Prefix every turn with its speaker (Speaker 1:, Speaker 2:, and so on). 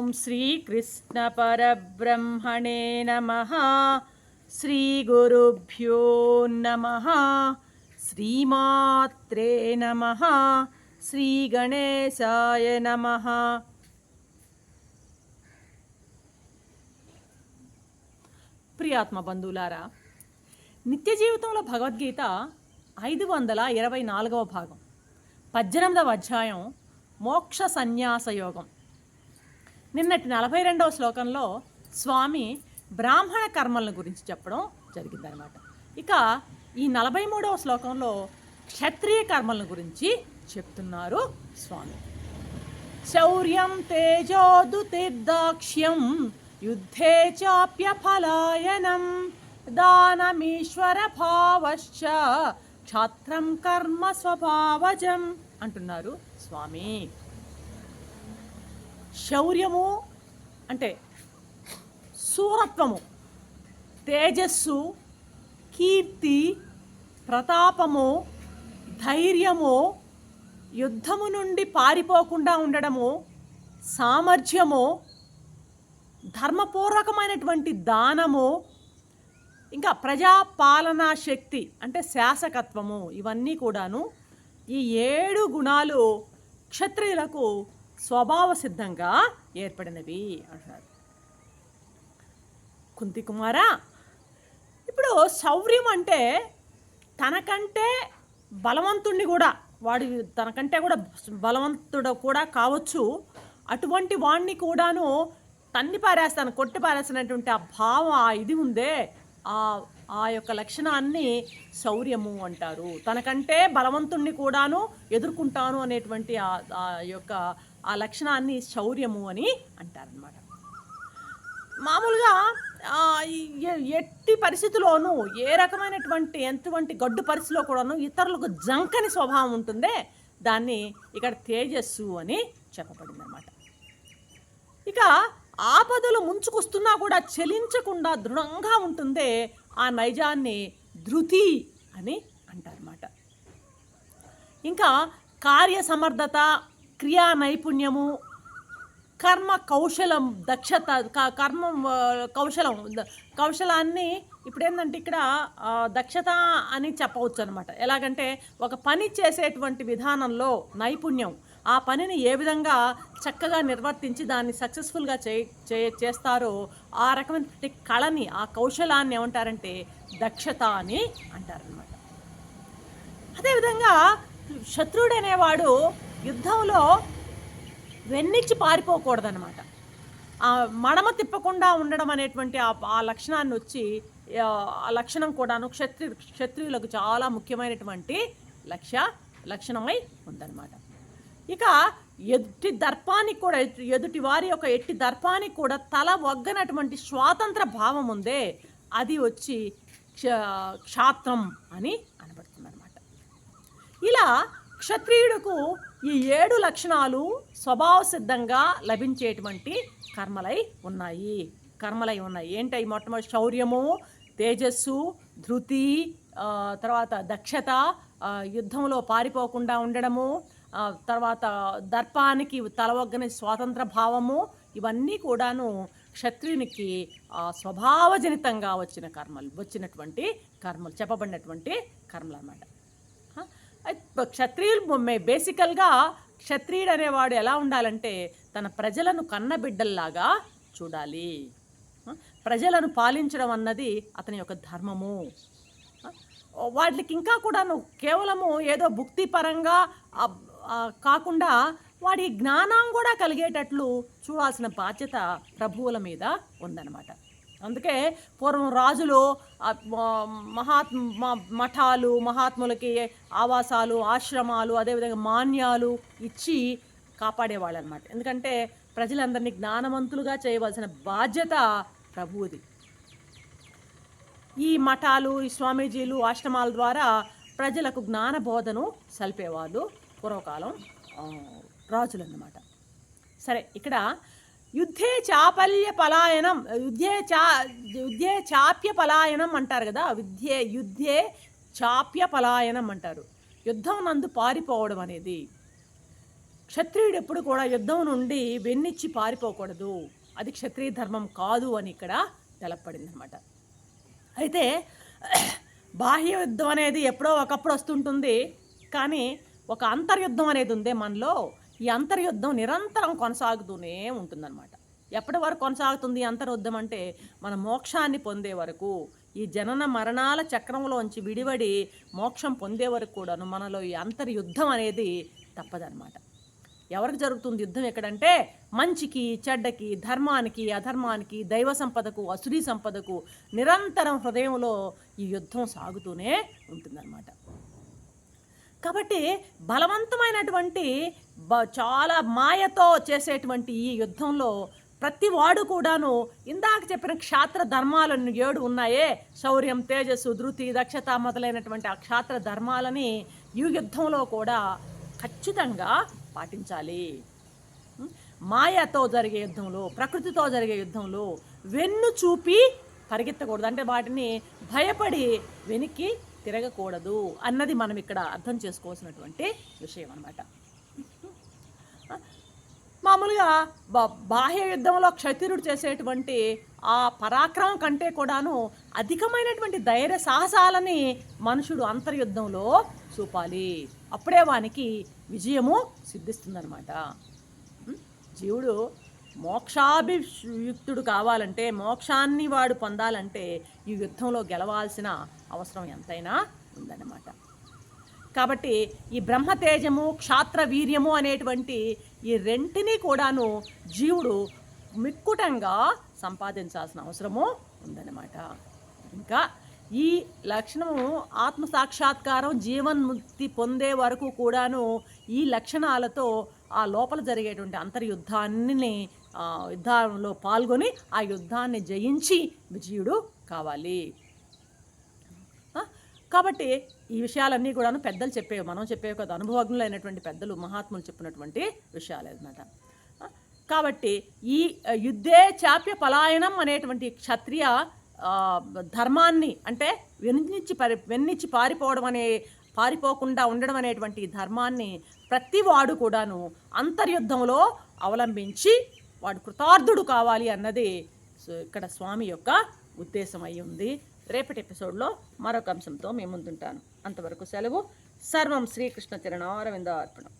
Speaker 1: ఓం శ్రీకృష్ణ పరబ్రహ్మణే నమః. శ్రీ గురుభ్యో నమః. శ్రీమాత్రే నమః. శ్రీ గణేశాయ నమః. ప్రియాత్మ బంధువులారా, నిత్య జీవితంలో భగవద్గీత 524వ భాగం 18వ అధ్యాయం మోక్ష సన్యాస యోగం. నిన్నటి 42వ శ్లోకంలో స్వామి బ్రాహ్మణ కర్మలను గురించి చెప్పడం జరిగిందనమాట. ఇక ఈ 43వ శ్లోకంలో క్షత్రియ కర్మలను గురించి చెప్తున్నారు స్వామి. శౌర్యం తేజోదుతిర్దాక్ష్యం యుద్ధే చాప్య ఫలాయనం దానమీశ్వర భావశ్చ క్షాత్రం కర్మ స్వభావజం అంటున్నారు స్వామి. శౌర్యము అంటే శూరత్వము, తేజస్సు, కీర్తి, ప్రతాపము, ధైర్యము, యుద్ధము నుండి పారిపోకుండా ఉండడము, సామర్థ్యము, ధర్మపూర్వకమైనటువంటి దానము, ఇంకా ప్రజాపాలనా శక్తి అంటే శాసకత్వము, ఇవన్నీ కూడాను ఈ 7 గుణాలు క్షత్రియులకు స్వభావ సిద్ధంగా ఏర్పడినవి అంటున్నారు. కుంతి కుమారా, ఇప్పుడు శౌర్యం అంటే తనకంటే బలవంతుణ్ణి కూడా, వాడు తనకంటే కూడా బలవంతుడు కూడా కావచ్చు, అటువంటి వాణ్ణి కూడాను తన్ని పారేస్తాను, కొట్టి పారేస్తున్నటువంటి ఆ భావం, ఆ ఇది ఉందే, ఆ యొక్క లక్షణాన్ని శౌర్యము అంటారు. తనకంటే బలవంతుణ్ణి కూడాను ఎదుర్కొంటాను అనేటువంటి ఆ లక్షణాన్ని శౌర్యము అని అంటారనమాట. మామూలుగా ఎట్టి పరిస్థితిలోనూ ఏ రకమైనటువంటి ఎటువంటి గడ్డు పరిస్థితిలో కూడాను ఇతరులకు జంకని స్వభావం ఉంటుందే, దాన్ని ఇక్కడ తేజస్సు అని చెప్పబడింది అన్నమాట. ఇక ఆపదలు ముంచుకొస్తున్నా కూడా చలించకుండా దృఢంగా ఉంటుందే, ఆ నైజాన్ని ధృతి అని అంటారన్నమాట. ఇంకా కార్య సమర్థత, క్రియా నైపుణ్యము, కర్మ కౌశలం, దక్షత, కౌశలాన్ని ఇప్పుడు ఏంటంటే ఇక్కడ దక్షత అని చెప్పవచ్చు అనమాట. ఎలాగంటే ఒక పని చేసేటువంటి విధానంలో నైపుణ్యం, ఆ పనిని ఏ విధంగా చక్కగా నిర్వర్తించి దాన్ని సక్సెస్ఫుల్గా చేస్తారో ఆ రకమైన కళని, ఆ కౌశలాన్ని ఏమంటారంటే దక్షత అని అంటారనమాట. అదేవిధంగా శత్రుడు అనేవాడు యుద్ధంలో వెన్నిచ్చి పారిపోకూడదనమాట. ఆ మడమ తిప్పకుండా ఉండడం అనేటువంటి ఆ లక్షణాన్ని వచ్చి, ఆ లక్షణం కూడాను క్షత్రియులకు చాలా ముఖ్యమైనటువంటి లక్షణమై ఉందన్నమాట. ఇక ఎదుటి దర్పానికి కూడా, ఎదుటి వారి యొక్క ఎట్టి దర్పానికి కూడా తల వగ్గనటువంటి స్వాతంత్ర భావం ఉందే, అది వచ్చి క్షాత్రం అని అనబడుతుంది అనమాట. ఇలా క్షత్రియుడుకు ఈ 7 లక్షణాలు స్వభావ సిద్ధంగా లభించేటువంటి కర్మలై ఉన్నాయి. ఏంటవి? మొట్టమొదటి శౌర్యము, తేజస్సు, ధృతి, తర్వాత దక్షత, యుద్ధంలో పారిపోకుండా ఉండడము, తర్వాత దర్పానికి తలవగ్గని స్వాతంత్ర భావము, ఇవన్నీ కూడాను క్షత్రియునికి స్వభావజనితంగా వచ్చినటువంటి కర్మలు, చెప్పబడినటువంటి కర్మలు అన్నమాట. క్షత్రియులు బేసికల్గా క్షత్రియుడు అనేవాడు ఎలా ఉండాలంటే తన ప్రజలను కన్నబిడ్డల్లాగా చూడాలి. ప్రజలను పాలించడం అన్నది అతని యొక్క ధర్మము. వాటికి ఇంకా కూడాను కేవలము ఏదో భుక్తిపరంగా కాకుండా వాడి జ్ఞానం కూడా కలిగేటట్లు చూడాల్సిన బాధ్యత ప్రభువుల మీద ఉందన్నమాట. అందుకే పూర్వం రాజులు మఠాలు, మహాత్ములకి ఆవాసాలు, ఆశ్రమాలు, అదేవిధంగా మాన్యాలు ఇచ్చి కాపాడేవాళ్ళు అనమాట. ఎందుకంటే ప్రజలందరినీ జ్ఞానవంతులుగా చేయవలసిన బాధ్యత ప్రభువుది. ఈ మఠాలు, ఈ స్వామీజీలు, ఆశ్రమాల ద్వారా ప్రజలకు జ్ఞాన బోధను సల్పేవాళ్ళు పూర్వకాలం రాజులు అన్నమాట. సరే, ఇక్కడ యుద్ధే చాపల్య పలాయనం, యుద్ధే చాప్య పలాయనం అంటారు కదా, యుద్ధే చాప్య పలాయనం అంటారు. యుద్ధం నందు పారిపోవడం అనేది క్షత్రియుడు ఎప్పుడు కూడా యుద్ధం నుండి వెన్నిచ్చి పారిపోకూడదు, అది క్షత్రియ ధర్మం కాదు అని ఇక్కడ తెలపబడింది అనమాట. అయితే బాహ్య యుద్ధం అనేది ఎప్పుడో ఒకప్పుడు వస్తుంటుంది, కానీ ఒక అంతర్యుద్ధం అనేది ఉందే మనలో. ఈ అంతర్యుద్ధం నిరంతరం కొనసాగుతూనే ఉంటుందన్నమాట. ఎప్పటి వరకు కొనసాగుతుంది అంతర్యుద్ధం అంటే మన మోక్షాన్ని పొందే వరకు, ఈ జనన మరణాల చక్రంలోంచి విడివడి మోక్షం పొందే వరకు కూడాను మనలో ఈ అంతర్యుద్ధం అనేది తప్పదన్నమాట. ఎవరికి జరుగుతుంది యుద్ధం ఎక్కడంటే మంచికి చెడ్డకి, ధర్మానికి అధర్మానికి, దైవ సంపదకు అసురీ సంపదకు నిరంతరం హృదయంలో ఈ యుద్ధం సాగుతూనే ఉంటుందన్నమాట. కాబట్టి బలవంతమైనటువంటి చాలా మాయతో చేసేటువంటి ఈ యుద్ధంలో ప్రతి వాడు కూడాను ఇందాక చెప్పిన క్షాత్ర ధర్మాలను 7 ఉన్నాయే, శౌర్యం, తేజస్సు, ధృతి, దక్షత మొదలైనటువంటి ఆ క్షాత్ర ధర్మాలని ఈ యుద్ధంలో కూడా ఖచ్చితంగా పాటించాలి. మాయతో జరిగే యుద్ధంలో, ప్రకృతితో జరిగే యుద్ధంలో వెన్ను చూపి పరిగెత్తకూడదు, అంటే వాటిని భయపడి వెనక్కి తిరగకూడదు అన్నది మనం ఇక్కడ అర్థం చేసుకోవాల్సినటువంటి విషయం అన్నమాట. మామూలుగా బాహ్య యుద్ధంలో క్షత్రియుడు చేసేటువంటి ఆ పరాక్రమం కంటే కూడాను అధికమైనటువంటి ధైర్య సాహసాలని మనుషుడు అంతర్యుద్ధంలో చూపాలి, అప్పుడే వానికి విజయము సిద్ధిస్తుందన్నమాట. జీవుడు మోక్షాభియుక్తుడు కావాలంటే, మోక్షాన్ని వాడు పొందాలంటే ఈ యుద్ధంలో గెలవాల్సిన అవసరం ఎంతైనా ఉందన్నమాట. కాబట్టి ఈ బ్రహ్మతేజము, క్షాత్ర వీర్యము అనేటువంటి ఈ రెంటిని కూడాను జీవుడు మిక్కుటంగా సంపాదించాల్సిన అవసరము ఉందన్నమాట. ఇంకా ఈ లక్షణము ఆత్మసాక్షాత్కారం, జీవన్ముక్తి పొందే వరకు కూడాను ఈ లక్షణాలతో ఆ లోపల జరిగేటువంటి అంతర్యుద్ధాన్ని యుద్ధంలో పాల్గొని ఆ యుద్ధాన్ని జయించి విజయుడు కావాలి. కాబట్టి ఈ విషయాలన్నీ కూడాను పెద్దలు చెప్పేవి, మనం చెప్పేవి కదా, అనుభవజ్ఞులైనటువంటి పెద్దలు మహాత్ములు చెప్పినటువంటి విషయాలు అన్నమాట. కాబట్టి ఈ యుద్ధే చాప్య పలాయనం అనేటువంటి క్షత్రియ ధర్మాన్ని, అంటే వెన్నిచ్చి పారిపోకుండా ఉండడం అనేటువంటి ధర్మాన్ని ప్రతి వాడు కూడాను అంతర్యుద్ధంలో అవలంబించి వాడు కృతార్థుడు కావాలి అన్నది ఇక్కడ స్వామి యొక్క ఉద్దేశం అయి ఉంది. రేపటి ఎపిసోడ్లో మరొక అంశంతో మేము ముందుంటాను. అంతవరకు సెలవు. సర్వం శ్రీకృష్ణ చరణారవిందార్పణం.